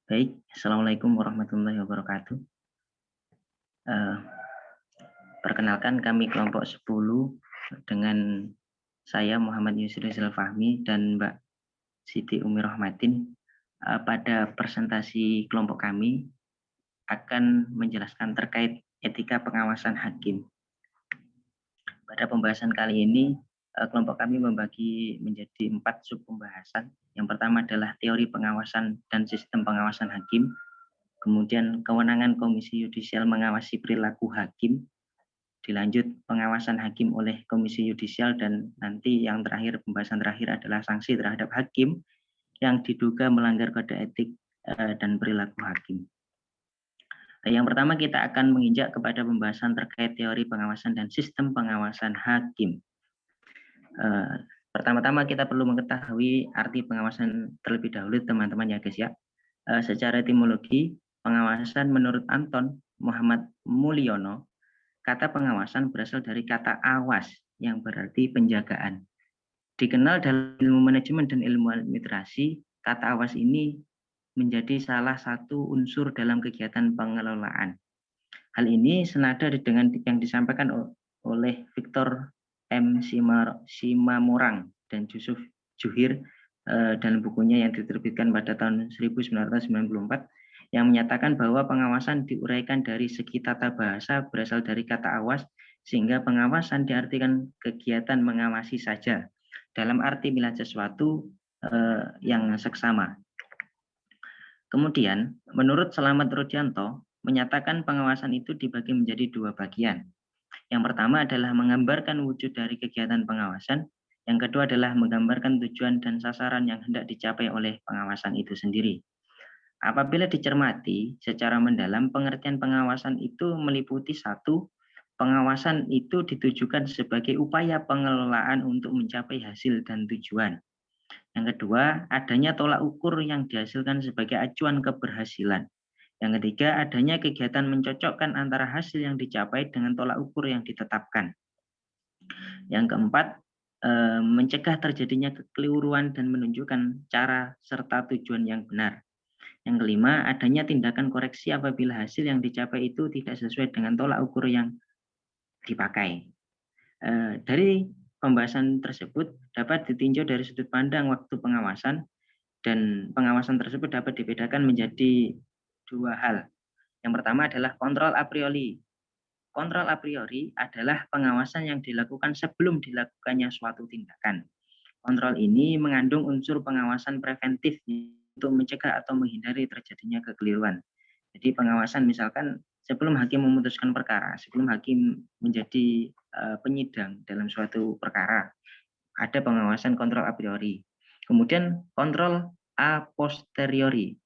Baik, Assalamualaikum warahmatullahi wabarakatuh. Eh, Perkenalkan kami kelompok 10 dengan saya Muhammad Yusri Fahmi dan Mbak Siti Umi Rahmatin. Pada presentasi kelompok kami akan menjelaskan terkait etika pengawasan hakim. Pada pembahasan kali ini, kelompok kami membagi menjadi 4 sub pembahasan. Yang pertama adalah teori pengawasan dan sistem pengawasan hakim. Kemudian kewenangan Komisi Yudisial mengawasi perilaku hakim, dilanjut pengawasan hakim oleh Komisi Yudisial, dan nanti yang terakhir, pembahasan terakhir adalah sanksi terhadap hakim yang diduga melanggar kode etik dan perilaku hakim. Yang pertama kita akan menginjak kepada pembahasan terkait teori pengawasan dan sistem pengawasan hakim. Pertama-tama kita perlu mengetahui arti pengawasan terlebih dahulu teman-teman ya guys ya. Secara etimologi, pengawasan menurut Anton Muhammad Mulyono, kata pengawasan berasal dari kata awas yang berarti penjagaan. Dikenal dalam ilmu manajemen dan ilmu administrasi, kata awas ini menjadi salah satu unsur dalam kegiatan pengelolaan. Hal ini senada dengan yang disampaikan oleh Victor M. Simamorang dan Yusuf Juhir dalam bukunya yang diterbitkan pada tahun 1994, yang menyatakan bahwa pengawasan diuraikan dari segi tata bahasa berasal dari kata awas, sehingga pengawasan diartikan kegiatan mengawasi saja dalam arti melihat sesuatu yang seksama. Kemudian, menurut Slamet Rodianto, menyatakan pengawasan itu dibagi menjadi 2 bagian. Yang pertama adalah menggambarkan wujud dari kegiatan pengawasan. Yang kedua adalah menggambarkan tujuan dan sasaran yang hendak dicapai oleh pengawasan itu sendiri. Apabila dicermati secara mendalam, pengertian pengawasan itu meliputi satu, pengawasan itu ditujukan sebagai upaya pengelolaan untuk mencapai hasil dan tujuan. Yang kedua, adanya tolak ukur yang dihasilkan sebagai acuan keberhasilan. Yang ketiga, adanya kegiatan mencocokkan antara hasil yang dicapai dengan tolak ukur yang ditetapkan. Yang keempat, mencegah terjadinya kekeliruan dan menunjukkan cara serta tujuan yang benar. Yang kelima, adanya tindakan koreksi apabila hasil yang dicapai itu tidak sesuai dengan tolak ukur yang dipakai. Dari pembahasan tersebut dapat ditinjau dari sudut pandang waktu pengawasan, dan pengawasan tersebut dapat dibedakan menjadi 2 hal. Yang pertama adalah kontrol a priori. Kontrol a priori adalah pengawasan yang dilakukan sebelum dilakukannya suatu tindakan. Kontrol ini mengandung unsur pengawasan preventif untuk mencegah atau menghindari terjadinya kekeliruan. Jadi pengawasan misalkan sebelum hakim memutuskan perkara, sebelum hakim menjadi penyidang dalam suatu perkara, ada pengawasan kontrol a priori. Kemudian kontrol a posteriori,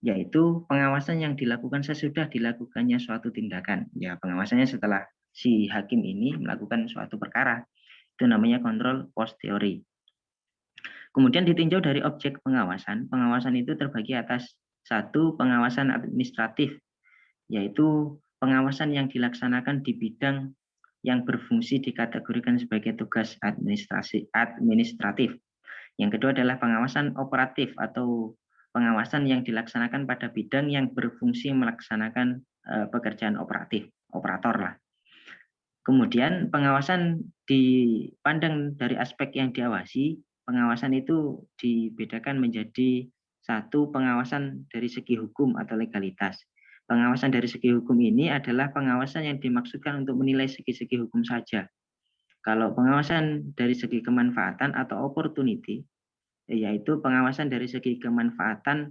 yaitu pengawasan yang dilakukan sesudah dilakukannya suatu tindakan. Ya, pengawasannya setelah si hakim ini melakukan suatu perkara. Itu namanya kontrol posteriori. Kemudian ditinjau dari objek pengawasan. Pengawasan itu terbagi atas satu, pengawasan administratif, yaitu pengawasan yang dilaksanakan di bidang yang berfungsi dikategorikan sebagai tugas administratif. Yang kedua adalah pengawasan operatif atau pengawasan yang dilaksanakan pada bidang yang berfungsi melaksanakan pekerjaan operator lah. Kemudian pengawasan dipandang dari aspek yang diawasi. Pengawasan itu dibedakan menjadi satu, pengawasan dari segi hukum atau legalitas. Pengawasan dari segi hukum ini adalah pengawasan yang dimaksudkan untuk menilai segi-segi hukum saja. Kalau pengawasan dari segi kemanfaatan atau opportunity, yaitu pengawasan dari segi kemanfaatan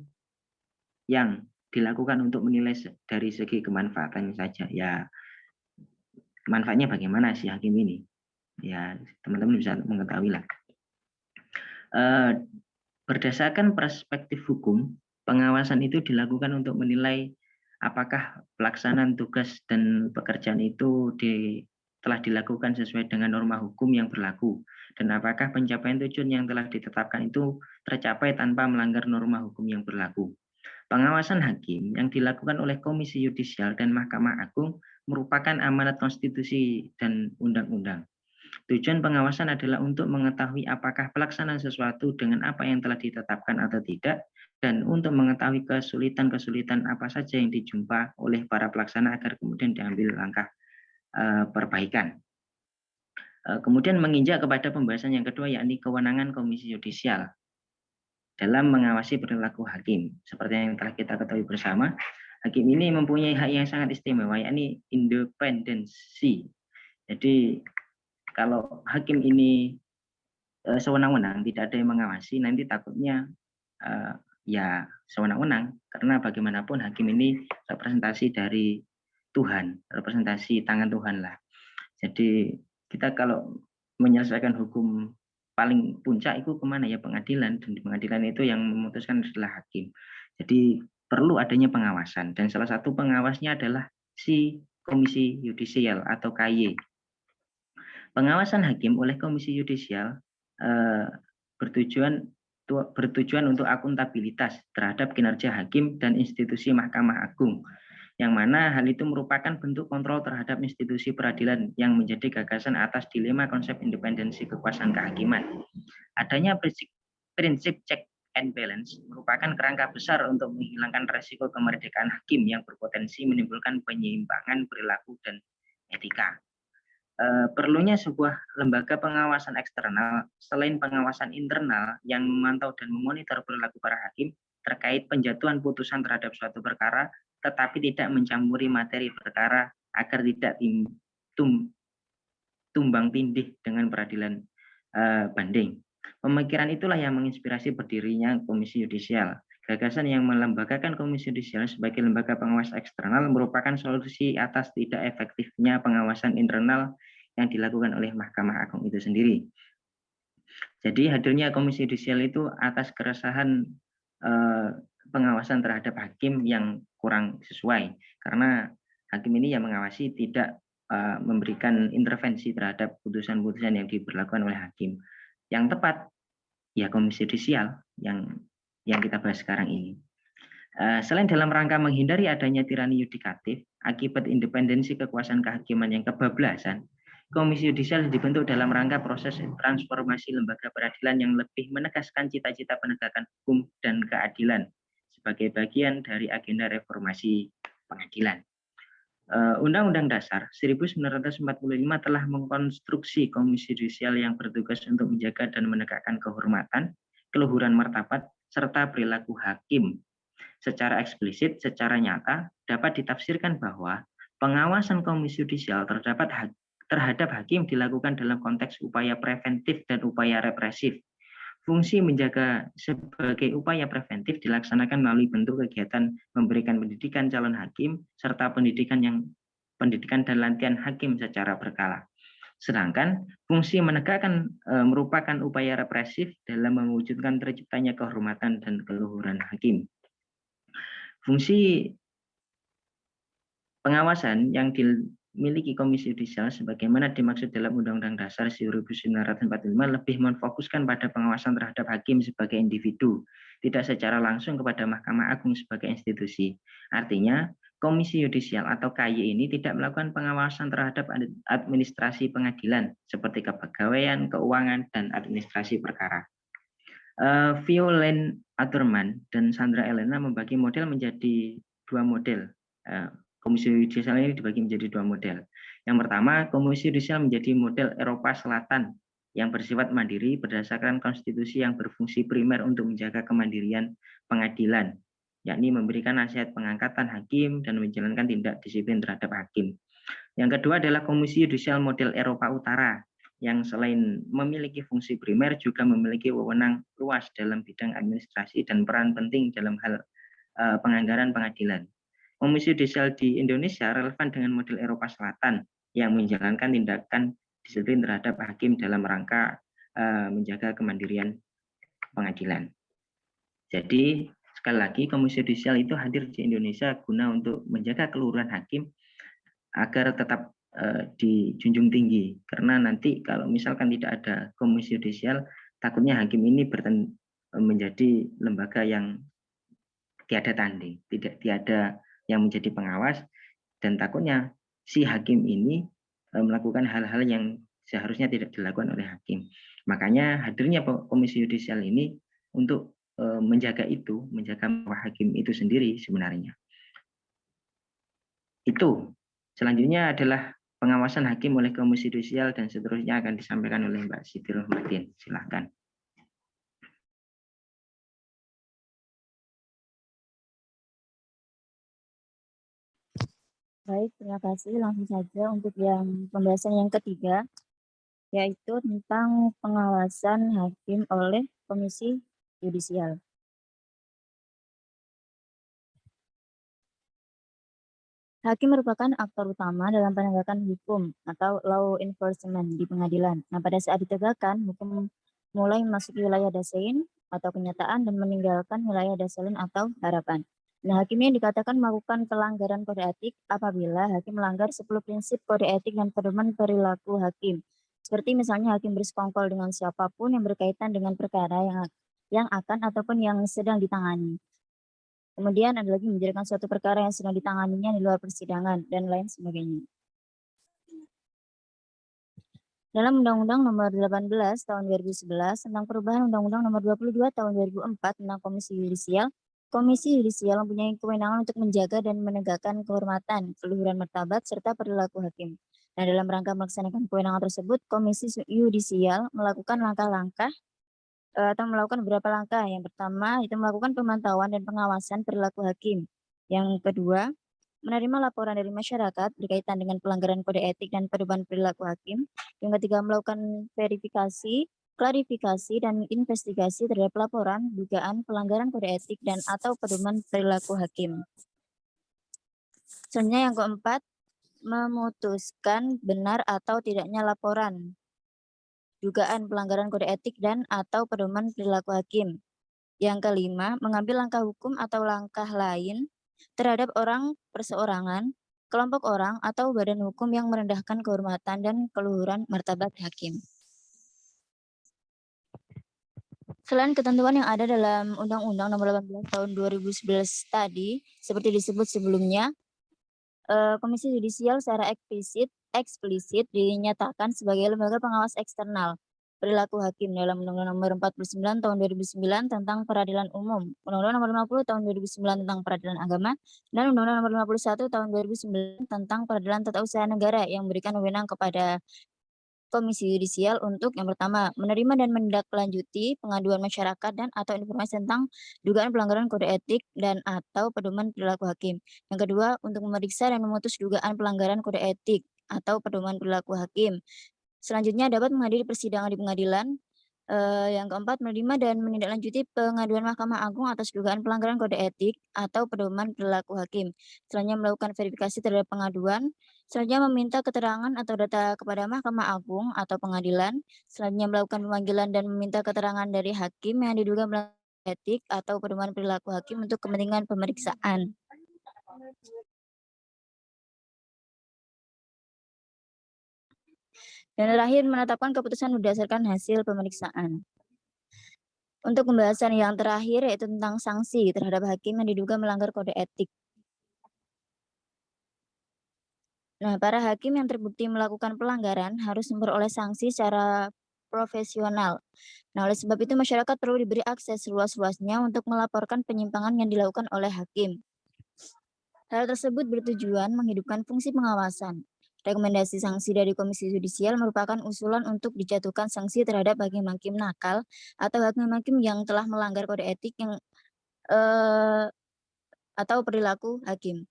yang dilakukan untuk menilai dari segi kemanfaatannya saja. Ya, manfaatnya bagaimana si hakim ini? Ya, teman-teman bisa mengetahui lah. Berdasarkan perspektif hukum, pengawasan itu dilakukan untuk menilai apakah pelaksanaan tugas dan pekerjaan itu telah dilakukan sesuai dengan norma hukum yang berlaku, dan apakah pencapaian tujuan yang telah ditetapkan itu tercapai tanpa melanggar norma hukum yang berlaku. Pengawasan hakim yang dilakukan oleh Komisi Yudisial dan Mahkamah Agung merupakan amanat konstitusi dan undang-undang. Tujuan pengawasan adalah untuk mengetahui apakah pelaksanaan sesuatu dengan apa yang telah ditetapkan atau tidak, dan untuk mengetahui kesulitan-kesulitan apa saja yang dijumpa oleh para pelaksana agar kemudian diambil langkah perbaikan. Kemudian menginjak kepada pembahasan yang kedua, yakni kewenangan Komisi Yudisial dalam mengawasi perilaku hakim. Seperti yang telah kita ketahui bersama, hakim ini mempunyai hak yang sangat istimewa, yakni independensi. Jadi kalau hakim ini sewenang-wenang, tidak ada yang mengawasi, nanti takutnya ya sewenang-wenang, karena bagaimanapun hakim ini representasi dari Tuhan, representasi tangan Tuhan lah. Jadi kita kalau menyelesaikan hukum paling puncak itu kemana ya, pengadilan, dan di pengadilan itu yang memutuskan adalah hakim. Jadi perlu adanya pengawasan, dan salah satu pengawasnya adalah si Komisi Yudisial atau KY. Pengawasan hakim oleh Komisi Yudisial bertujuan untuk akuntabilitas terhadap kinerja hakim dan institusi Mahkamah Agung, yang mana hal itu merupakan bentuk kontrol terhadap institusi peradilan yang menjadi gagasan atas dilema konsep independensi kekuasaan kehakiman. Adanya prinsip check and balance merupakan kerangka besar untuk menghilangkan resiko kemerdekaan hakim yang berpotensi menimbulkan penyimpangan perilaku dan etika. Perlunya sebuah lembaga pengawasan eksternal selain pengawasan internal yang memantau dan memonitor perilaku para hakim terkait penjatuhan putusan terhadap suatu perkara, tetapi tidak mencampuri materi perkara agar tidak tumbang tindih dengan peradilan banding. Pemikiran itulah yang menginspirasi berdirinya Komisi Yudisial. Gagasan yang melembagakan Komisi Yudisial sebagai lembaga pengawas eksternal merupakan solusi atas tidak efektifnya pengawasan internal yang dilakukan oleh Mahkamah Agung itu sendiri. Jadi hadirnya Komisi Yudisial itu atas keresahan pengawasan terhadap hakim yang kurang sesuai, karena hakim ini yang mengawasi tidak memberikan intervensi terhadap putusan-putusan yang diberlakukan oleh hakim. Yang tepat ya Komisi Yudisial yang kita bahas sekarang ini. Selain dalam rangka menghindari adanya tirani yudikatif akibat independensi kekuasaan kehakiman yang kebablasan, Komisi Yudisial dibentuk dalam rangka proses transformasi lembaga peradilan yang lebih menegaskan cita-cita penegakan hukum dan keadilan sebagai bagian dari agenda reformasi pengadilan. Undang-Undang Dasar 1945 telah mengkonstruksi Komisi Yudisial yang bertugas untuk menjaga dan menegakkan kehormatan, keluhuran martabat, serta perilaku hakim. Secara eksplisit, secara nyata, dapat ditafsirkan bahwa pengawasan Komisi Yudisial terhadap hakim dilakukan dalam konteks upaya preventif dan upaya represif. Fungsi menjaga sebagai upaya preventif dilaksanakan melalui bentuk kegiatan memberikan pendidikan calon hakim serta pendidikan dan latihan hakim secara berkala. Sedangkan fungsi menegakkan merupakan upaya represif dalam mewujudkan terciptanya kehormatan dan keluhuran hakim. Fungsi pengawasan yang dimiliki Komisi Yudisial sebagaimana dimaksud dalam Undang-Undang Dasar 1945 lebih memfokuskan pada pengawasan terhadap hakim sebagai individu, tidak secara langsung kepada Mahkamah Agung sebagai institusi. Artinya, Komisi Yudisial atau KY ini tidak melakukan pengawasan terhadap administrasi pengadilan seperti kepegawaian, keuangan, dan administrasi perkara. Violaine Atterman dan Sandra Elena membagi model menjadi dua model. Komisi Yudisial ini dibagi menjadi dua model. Yang pertama, Komisi Yudisial menjadi model Eropa Selatan yang bersifat mandiri berdasarkan konstitusi yang berfungsi primer untuk menjaga kemandirian pengadilan, yakni memberikan nasihat pengangkatan hakim dan menjalankan tindak disiplin terhadap hakim. Yang kedua adalah Komisi Yudisial model Eropa Utara yang selain memiliki fungsi primer juga memiliki wewenang luas dalam bidang administrasi dan peran penting dalam hal penganggaran pengadilan. Komisi Yudisial di Indonesia relevan dengan model Eropa Selatan yang menjalankan tindakan disiplin terhadap hakim dalam rangka menjaga kemandirian pengadilan. Jadi sekali lagi Komisi Yudisial itu hadir di Indonesia guna untuk menjaga keluhuran hakim agar tetap dijunjung tinggi, karena nanti kalau misalkan tidak ada Komisi Yudisial, takutnya hakim ini menjadi lembaga yang tiada tanding, tiada yang menjadi pengawas, dan takutnya si hakim ini melakukan hal-hal yang seharusnya tidak dilakukan oleh hakim. Makanya hadirnya komisi yudisial ini untuk menjaga hakim itu sendiri sebenarnya. Itu. Selanjutnya adalah pengawasan hakim oleh komisi yudisial dan seterusnya akan disampaikan oleh Mbak Siti Rohmatin. Silahkan. Baik, terima kasih. Langsung saja untuk yang pembahasan yang ketiga, yaitu tentang pengawasan hakim oleh komisi yudisial. Hakim merupakan aktor utama dalam penegakan hukum atau law enforcement di pengadilan. Nah, pada saat ditegakkan, hukum mulai memasuki wilayah dasein atau kenyataan dan meninggalkan wilayah daselin atau harapan. Nah, hakim yang dikatakan melakukan pelanggaran kode etik apabila hakim melanggar 10 prinsip kode etik dan pedoman perilaku hakim. Seperti misalnya hakim bersekongkol dengan siapapun yang berkaitan dengan perkara yang akan ataupun yang sedang ditangani. Kemudian ada lagi menjadikan suatu perkara yang sedang ditanganinya di luar persidangan dan lain sebagainya. Dalam Undang-Undang Nomor 18 Tahun 2011 tentang perubahan Undang-Undang Nomor 22 Tahun 2004 tentang Komisi Yudisial mempunyai kewenangan untuk menjaga dan menegakkan kehormatan, keluhuran martabat, serta perilaku hakim. Nah, dalam rangka melaksanakan kewenangan tersebut, Komisi Yudisial melakukan langkah-langkah atau melakukan beberapa langkah. Yang pertama, itu melakukan pemantauan dan pengawasan perilaku hakim. Yang kedua, menerima laporan dari masyarakat berkaitan dengan pelanggaran kode etik dan pedoman perilaku hakim. Yang ketiga, melakukan verifikasi, klarifikasi, dan investigasi terhadap laporan, dugaan pelanggaran kode etik dan atau pedoman perilaku hakim. Selanjutnya yang keempat, memutuskan benar atau tidaknya laporan, dugaan pelanggaran kode etik dan atau pedoman perilaku hakim. Yang kelima, mengambil langkah hukum atau langkah lain terhadap orang perseorangan, kelompok orang, atau badan hukum yang merendahkan kehormatan dan keluhuran martabat hakim. Selain ketentuan yang ada dalam Undang-Undang Nomor 18 Tahun 2011 tadi, seperti disebut sebelumnya, Komisi Yudisial secara eksplisit dinyatakan sebagai lembaga pengawas eksternal perilaku hakim dalam Undang-Undang Nomor 49 Tahun 2009 tentang Peradilan Umum, Undang-Undang Nomor 50 Tahun 2009 tentang Peradilan Agama, dan Undang-Undang Nomor 51 Tahun 2009 tentang Peradilan Tata Usaha Negara yang memberikan wewenang kepada Komisi Yudisial untuk yang pertama, menerima dan menindaklanjuti pengaduan masyarakat dan atau informasi tentang dugaan pelanggaran kode etik dan atau pedoman perilaku hakim. Yang kedua, untuk memeriksa dan memutus dugaan pelanggaran kode etik atau pedoman perilaku hakim. Selanjutnya dapat menghadiri persidangan di pengadilan. Yang keempat, menerima dan menindaklanjuti pengaduan Mahkamah Agung atas dugaan pelanggaran kode etik atau pedoman perilaku hakim. Selanjutnya melakukan verifikasi terhadap pengaduan. Selanjutnya meminta keterangan atau data kepada Mahkamah Agung atau pengadilan. Selanjutnya melakukan pemanggilan dan meminta keterangan dari hakim yang diduga melanggar etik atau pedoman perilaku hakim untuk kepentingan pemeriksaan. Dan terakhir, menetapkan keputusan berdasarkan hasil pemeriksaan. Untuk pembahasan yang terakhir yaitu tentang sanksi terhadap hakim yang diduga melanggar kode etik. Nah, para hakim yang terbukti melakukan pelanggaran harus memperoleh sanksi secara profesional. Nah, oleh sebab itu masyarakat perlu diberi akses seluas-luasnya untuk melaporkan penyimpangan yang dilakukan oleh hakim. Hal tersebut bertujuan menghidupkan fungsi pengawasan. Rekomendasi sanksi dari Komisi Yudisial merupakan usulan untuk dijatuhkan sanksi terhadap hakim-hakim nakal atau hakim-hakim yang telah melanggar kode etik yang atau perilaku hakim.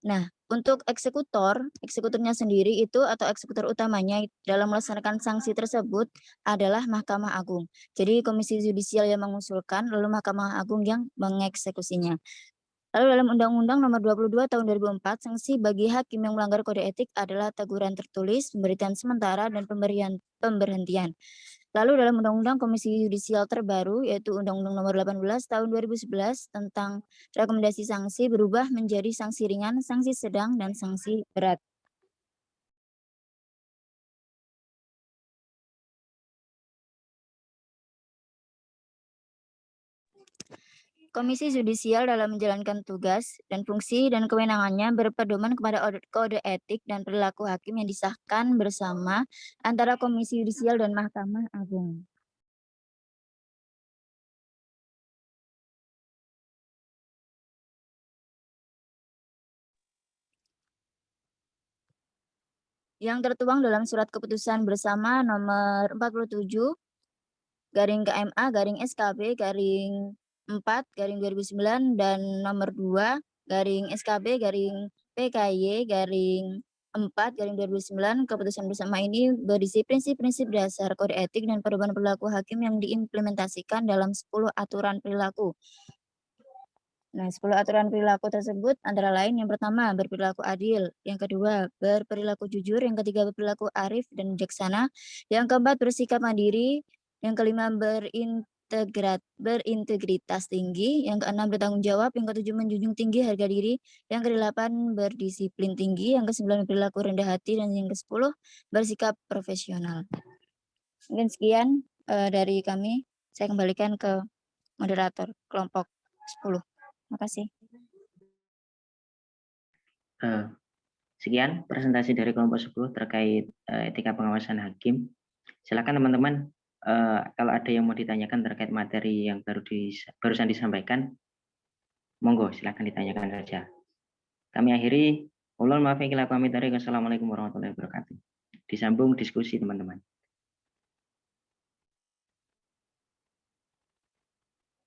Nah, untuk eksekutornya sendiri itu atau eksekutor utamanya dalam melaksanakan sanksi tersebut adalah Mahkamah Agung. Jadi Komisi Yudisial yang mengusulkan, lalu Mahkamah Agung yang mengeksekusinya. Lalu dalam Undang-Undang Nomor 22 Tahun 2004, sanksi bagi hakim yang melanggar kode etik adalah teguran tertulis, pemberhentian sementara, dan pemberhentian. Lalu dalam Undang-Undang Komisi Yudisial terbaru, yaitu Undang-Undang Nomor 18 Tahun 2011 tentang rekomendasi sanksi berubah menjadi sanksi ringan, sanksi sedang, dan sanksi berat. Komisi Yudisial dalam menjalankan tugas dan fungsi dan kewenangannya berpedoman kepada kode etik dan perilaku hakim yang disahkan bersama antara Komisi Yudisial dan Mahkamah Agung. Yang tertuang dalam surat keputusan bersama nomor 47 garing KMA garing SKB garing 4 garing 2009 dan nomor 2 garing SKB garing PKY garing 4 garing 2009. Keputusan bersama ini berisi prinsip-prinsip dasar kode etik dan pedoman perilaku hakim yang diimplementasikan dalam 10 aturan perilaku. Nah, 10 aturan perilaku tersebut antara lain yang pertama berperilaku adil, yang kedua berperilaku jujur, yang ketiga berperilaku arif dan bijaksana, yang keempat bersikap mandiri, yang kelima berintegritas tinggi, yang keenam bertanggung jawab, yang ketujuh menjunjung tinggi harga diri, yang kedelapan berdisiplin tinggi, yang kesembilan berperilaku rendah hati, dan yang kesepuluh bersikap profesional. Mungkin sekian dari kami. Saya kembalikan ke moderator kelompok 10. Terima kasih. Sekian presentasi dari kelompok 10 terkait etika pengawasan hakim. Silakan teman-teman, kalau ada yang mau ditanyakan terkait materi yang barusan disampaikan, monggo silakan ditanyakan saja. Kami akhiri. Wassalamualaikum warahmatullahi wabarakatuh. Disambung diskusi teman-teman.